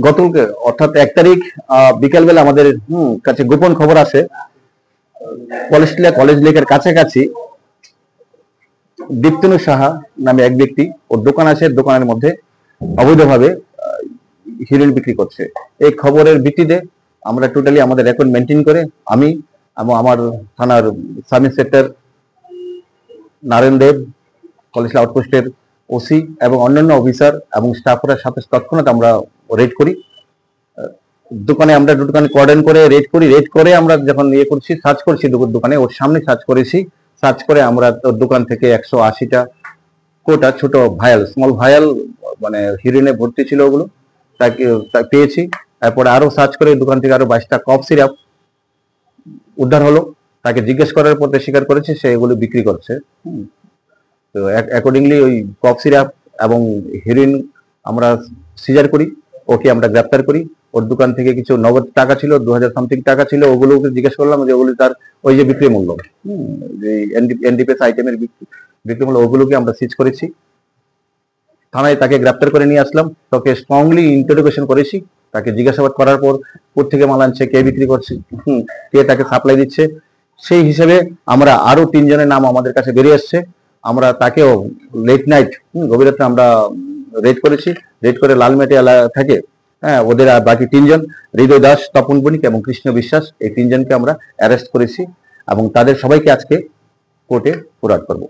গতকালকে অর্থাৎ 1 তারিখ বিকালবেলা আমাদের কাছে গোপন খবর আসে পলেশটিলা কলেজ লেকের কাছাকাছি দীপ্তনু সাহা নামে এক ব্যক্তি ওর দোকান আছে, দোকানের মধ্যে অবৈধভাবে হিরোইন বিক্রি করছে। এই খবরের ভিত্তিতে আমরা টোটালি আমাদের রেকর্ড মেনটেন করে আমি এবং আমার থানার সাব ইন্সপেক্টর নারায়ণ দেব, কলেজ আউটপোস্টের ওসি এবং অন্যান্য অফিসার এবং স্টাফরা সাথে তৎক্ষণাৎ আমরা রেড করি। আমরা দোকানে কোয়ার্ডেন করে রেড করে আমরা যখন করছি, সার্চ করছি দোকানে, ওর সামনে সার্চ করেছি। সার্চ করে আমরা ওর দোকান থেকে 180টা কোটা ছোট ভায়াল, স্মল ভায়াল, মানে হিরোইনে ভর্তি ছিল, ওগুলো তাকে পেয়েছি। তারপরে আরো সার্চ করে দোকান থেকে আরো 22টা কফ সিরাপ উদ্ধার হলো। তাকে জিজ্ঞেস করার পর স্বীকার করেছে সে এগুলো বিক্রি করছে। তো অ্যাকর্ডিংলি ওই কফ সিরাপ এবং হিরোইন আমরা সিজার করি, ওকে আমরা গ্রেপ্তার করি। ওর দোকান থেকে কিছু নগদ টাকা ছিল, 2000 সামথিং টাকা ছিল, ওগুলোকে জিজ্ঞেস করলাম যে ওগুলো তার ওই যে বিক্রি মূল্য, যে এনডিপিএস আইটেমের বিক্রি মূল্য, ওগুলোকে আমরা সিজ করেছি। থানায় তাকে গ্রেপ্তার করে নিয়ে আসলাম, তাকে স্ট্রংলি ইন্টারোগেশন করেছি। তাকে জিজ্ঞাসাবাদ করার পর কোথা থেকে মাল আনছে, কে বিক্রি করছে, কে তাকে সাপ্লাই দিচ্ছে, সেই হিসেবে আমরা আরো 3 জনের নাম আমাদের কাছে বেরিয়ে আসছে। আমরা তাকেও লেট নাইট গভীর রাত্রে আমরা রেড করেছি। রেড করে লালমেটে থাকে ওদের আর বাকি 3 জন, হৃদয় দাস, তপন বণিক এবং কৃষ্ণ বিশ্বাস, এই 3 জনকে আমরা অ্যারেস্ট করেছি এবং তাদের সবাইকে আজকে কোর্টে ফরওয়ার্ড করব।